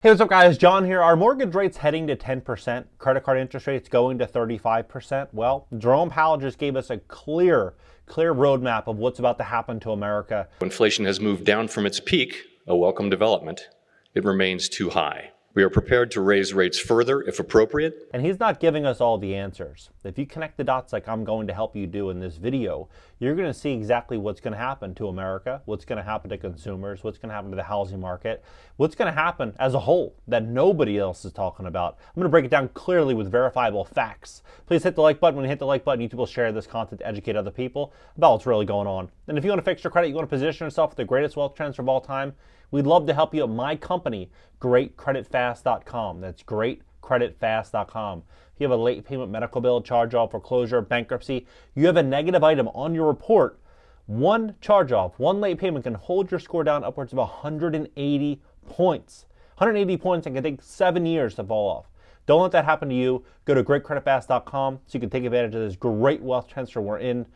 Hey, what's up guys? John here. Are mortgage rates heading to 10%? Credit card interest rates going to 35%? Well, Jerome Powell just gave us a clear roadmap of what's about to happen to America. Inflation has moved down from its peak, a welcome development. It remains too high. We are prepared to raise rates further if appropriate. And he's not giving us all the answers. If you connect the dots like I'm going to help you do in this video, you're going to see exactly what's going to happen to America, what's going to happen to consumers, what's going to happen to the housing market, what's going to happen as a whole that nobody else is talking about. I'm going to break it down clearly with verifiable facts. Please hit the like button. When you hit the like button, YouTube will share this content to educate other people about what's really going on. And if you want to fix your credit, you want to position yourself for the greatest wealth transfer of all time, we'd love to help you at my company, GreatCreditFast.com. That's GreatCreditFast.com. If you have a late payment medical bill, charge-off, foreclosure, bankruptcy, you have a negative item on your report, one charge-off, one late payment can hold your score down upwards of 180 points. 180 points and can take 7 years to fall off. Don't let that happen to you. Go to GreatCreditFast.com so you can take advantage of this great wealth transfer we're in.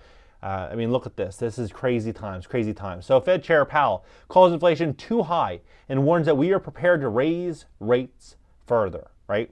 Look at this. This is crazy times, crazy times. So Fed Chair Powell calls inflation too high and warns that we are prepared to raise rates further, right?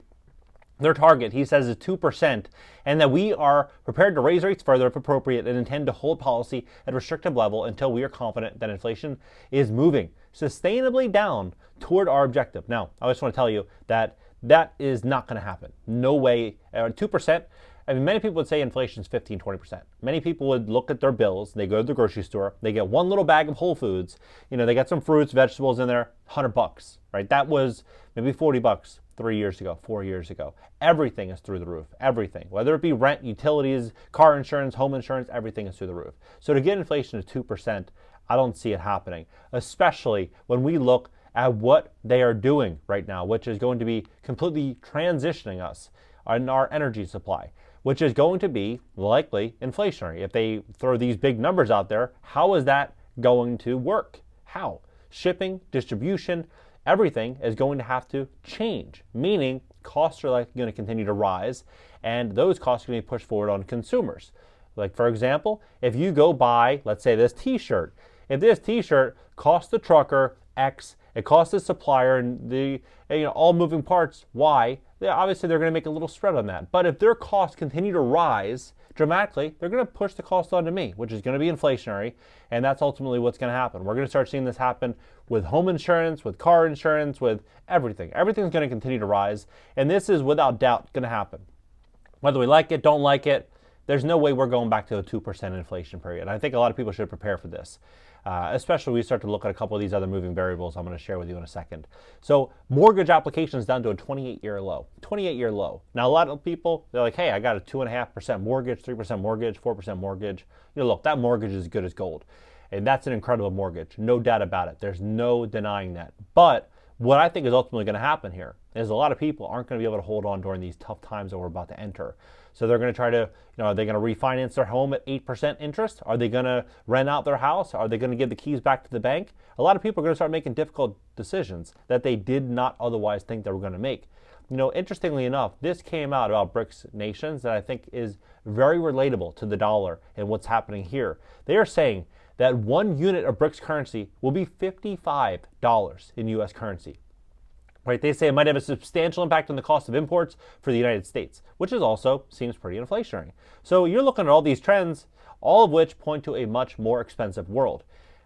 Their target, he says, is 2%, and that we are prepared to raise rates further if appropriate and intend to hold policy at a restrictive level until we are confident that inflation is moving sustainably down toward our objective. Now, I just want to tell you that that is not going to happen. No way. 2%. Many people would say inflation is 15, 20%. Many people would look at their bills, they go to the grocery store, they get one little bag of Whole Foods, they got some fruits, vegetables in there, $100, right? That was maybe $40 3 years ago, 4 years ago. Everything is through the roof, everything. Whether it be rent, utilities, car insurance, home insurance, everything is through the roof. So to get inflation to 2%, I don't see it happening, especially when we look at what they are doing right now, which is going to be completely transitioning us in our energy supply, which is going to be likely inflationary. If they throw these big numbers out there, how is that going to work? How? Shipping, distribution, everything is going to have to change, meaning costs are likely going to continue to rise, and those costs are going to be pushed forward on consumers. Like, for example, if you go buy, let's say, this t-shirt, if this t-shirt costs the trucker X, it costs the supplier and the all moving parts Y, obviously they're going to make a little spread on that. But if their costs continue to rise dramatically, they're going to push the cost onto me, which is going to be inflationary, and that's ultimately what's going to happen. We're going to start seeing this happen with home insurance, with car insurance, with everything. Everything's going to continue to rise, and this is without doubt going to happen. Whether we like it, don't like it, there's no way we're going back to a 2% inflation period. I think a lot of people should prepare for this, especially when we start to look at a couple of these other moving variables I'm going to share with you in a second. So mortgage applications down to a 28-year low. 28-year low. Now, a lot of people, they're like, hey, I got a 2.5% mortgage, 3% mortgage, 4% mortgage. Look, that mortgage is as good as gold. And that's an incredible mortgage. No doubt about it. There's no denying that. But what I think is ultimately going to happen here is a lot of people aren't going to be able to hold on during these tough times that we're about to enter. So they're going to try to, are they going to refinance their home at 8% interest? Are they going to rent out their house? Are they going to give the keys back to the bank? A lot of people are going to start making difficult decisions that they did not otherwise think they were going to make. Interestingly enough, this came out about BRICS nations that I think is very relatable to the dollar and what's happening here. They are saying that 1 unit of BRICS currency will be $55 in U.S. currency. Right? They say it might have a substantial impact on the cost of imports for the United States, which is also seems pretty inflationary. So you're looking at all these trends, all of which point to a much more expensive world.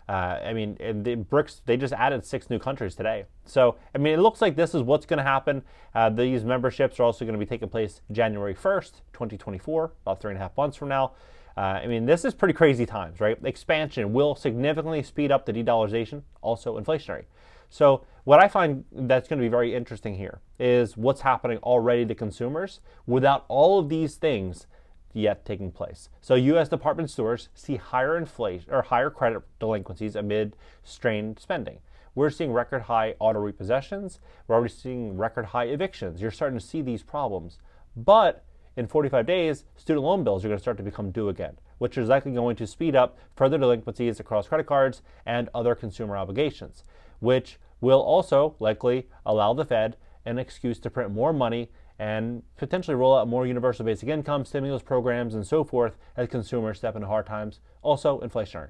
And the BRICS, they just added 6 new countries today. So, it looks like this is what's going to happen. These memberships are also going to be taking place January 1st, 2024, about 3.5 months from now. This is pretty crazy times, right? Expansion will significantly speed up the de-dollarization, also inflationary. So what I find that's going to be very interesting here is what's happening already to consumers without all of these things yet taking place. So U.S. department stores see higher inflation or higher credit delinquencies amid strained spending. We're seeing record high auto repossessions. We're already seeing record high evictions. You're starting to see these problems. But in 45 days, student loan bills are going to start to become due again, which is likely going to speed up further delinquencies across credit cards and other consumer obligations, which will also likely allow the Fed an excuse to print more money and potentially roll out more universal basic income, stimulus programs, and so forth as consumers step into hard times, also inflationary.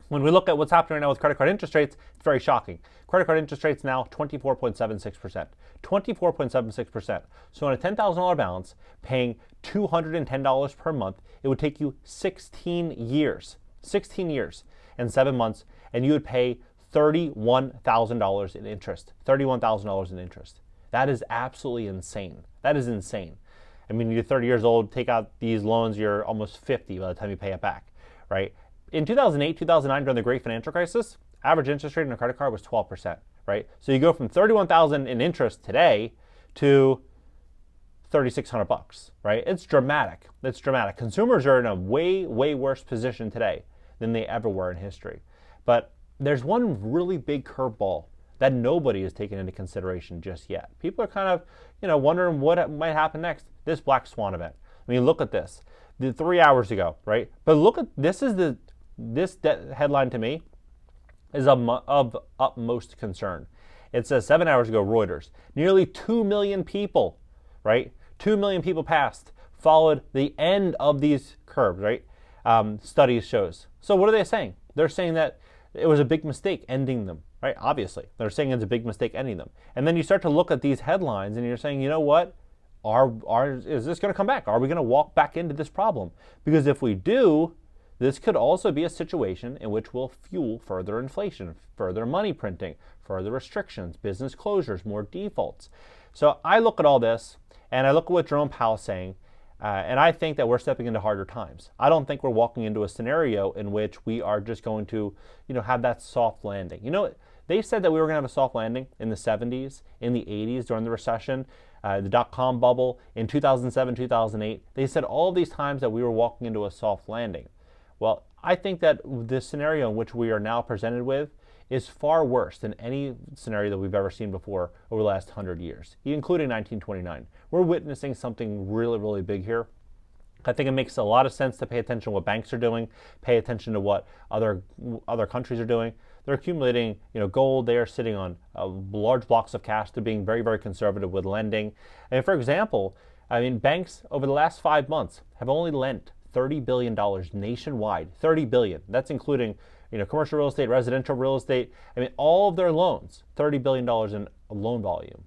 When we look at what's happening right now with credit card interest rates, it's very shocking. Credit card interest rates now 24.76%. 24.76%. So on a $10,000 balance, paying $210 per month, it would take you 16 years and 7 months, and you would pay $31,000 in interest. $31,000 in interest. That is absolutely insane. That is insane. I mean, you're 30 years old, take out these loans, you're almost 50 by the time you pay it back, right? In 2008, 2009, during the great financial crisis, average interest rate on a credit card was 12%, right? So you go from $31,000 in interest today to $3,600, right? It's dramatic. It's dramatic. Consumers are in a way, way worse position today than they ever were in history. But there's one really big curveball that nobody has taken into consideration just yet. People are kind of, wondering what might happen next. This black swan event. I mean, look at this. 3 hours ago, right? But look at this headline to me is of utmost concern. It says 7 hours ago, Reuters, nearly 2 million people, right? 2 million people passed, followed the end of these curves, right? Studies shows. So what are they saying? They're saying that it was a big mistake ending them, right? Obviously, they're saying it's a big mistake ending them. And then you start to look at these headlines and you're saying, you know what? Is this going to come back? Are we going to walk back into this problem? Because if we do, this could also be a situation in which we'll fuel further inflation, further money printing, further restrictions, business closures, more defaults. So I look at all this and I look at what Jerome Powell's saying, and I think that we're stepping into harder times. I don't think we're walking into a scenario in which we are just going to, have that soft landing. They said that we were going to have a soft landing in the 70s, in the 80s during the recession, the dot-com bubble, in 2007, 2008. They said all of these times that we were walking into a soft landing. Well, I think that the scenario in which we are now presented with is far worse than any scenario that we've ever seen before over the last 100 years, including 1929. We're witnessing something really, really big here. I think it makes a lot of sense to pay attention to what banks are doing, pay attention to what other countries are doing. They're accumulating, gold. They are sitting on large blocks of cash. They're being very, very conservative with lending. And for example, banks over the last 5 months have only lent $30 billion nationwide. $30 billion. That's including, commercial real estate, residential real estate. All of their loans, $30 billion in loan volume.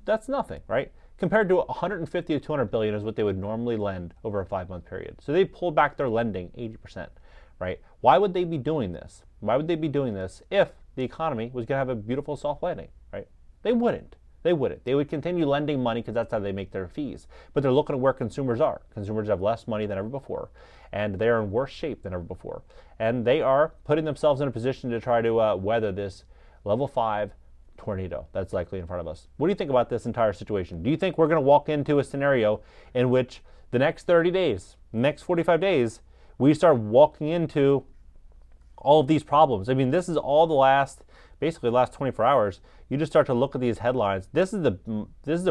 That's nothing, right? Compared to 150 to 200 billion is what they would normally lend over a 5-month period. So they pulled back their lending 80%, right? Why would they be doing this? Why would they be doing this if the economy was going to have a beautiful soft landing, right? They wouldn't. They wouldn't. They would continue lending money because that's how they make their fees. But they're looking at where consumers are. Consumers have less money than ever before, and they are in worse shape than ever before. And they are putting themselves in a position to try to weather this level 5 tornado that's likely in front of us. What do you think about this entire situation? Do you think we're going to walk into a scenario in which the next 30 days, next 45 days, we start walking into all of these problems? This is all basically the last 24 hours. You just start to look at these headlines. This is a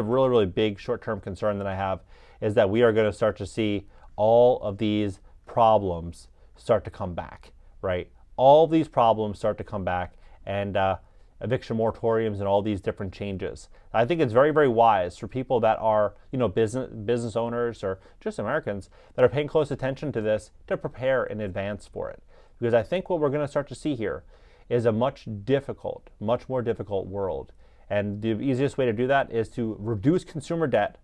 really, really big short-term concern that I have, is that we are going to start to see all of these problems start to come back, right? All of these problems start to come back, and eviction moratoriums and all these different changes. I think it's very, very wise for people that are, business owners or just Americans that are paying close attention to this to prepare in advance for it. Because I think what we're going to start to see here is a much more difficult world. And the easiest way to do that is to reduce consumer debt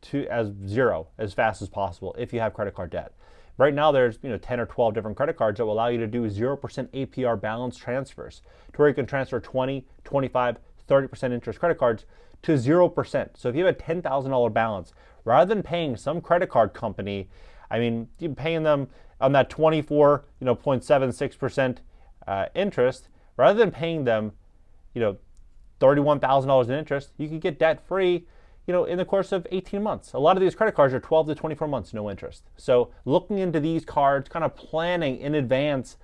to zero as fast as possible if you have credit card debt. Right now there's 10 or 12 different credit cards that will allow you to do 0% APR balance transfers, to where you can transfer 20, 25, 30% interest credit cards to 0%. So if you have a $10,000 balance, rather than paying some credit card company, you're paying them on that 24.76% interest, rather than paying them $31,000 in interest, you can get debt free in the course of 18 months. A lot of these credit cards are 12 to 24 months, no interest. So looking into these cards, kind of planning in advance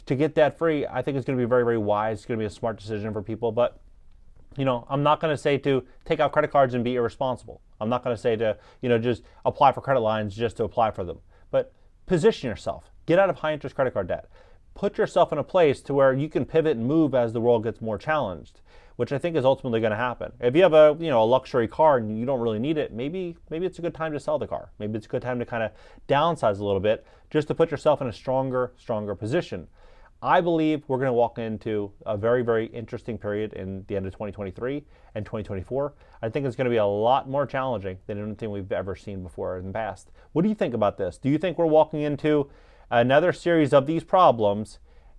to get debt free, I think is going to be very, very wise. It's going to be a smart decision for people. But, I'm not going to say to take out credit cards and be irresponsible. I'm not going to say to, just apply for credit lines just to apply for them. But position yourself. Get out of high interest credit card debt. Put yourself in a place to where you can pivot and move as the world gets more challenged, which I think is ultimately going to happen. If you have a luxury car and you don't really need it, maybe it's a good time to sell the car. Maybe it's a good time to kind of downsize a little bit just to put yourself in a stronger position. I believe we're going to walk into a very, very interesting period in the end of 2023 and 2024. I think it's going to be a lot more challenging than anything we've ever seen before in the past. What do you think about this? Do you think we're walking into another series of these problems,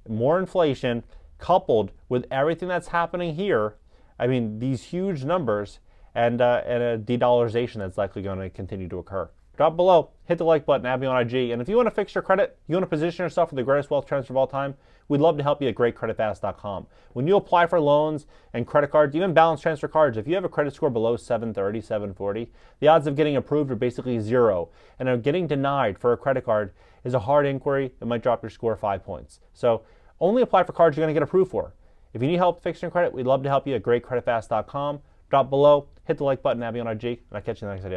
more inflation, coupled with everything that's happening here? I mean, these huge numbers and a de-dollarization that's likely going to continue to occur. Drop below, hit the like button, add me on IG, and if you want to fix your credit, you want to position yourself for the greatest wealth transfer of all time, we'd love to help you at greatcreditfast.com. When you apply for loans and credit cards, even balance transfer cards, if you have a credit score below 730, 740, the odds of getting approved are basically zero. And getting denied for a credit card is a hard inquiry. It might drop your score 5 points. So only apply for cards you're going to get approved for. If you need help fixing your credit, we'd love to help you at greatcreditfast.com. Drop below, hit the like button, add me on IG, and I'll catch you in the next video.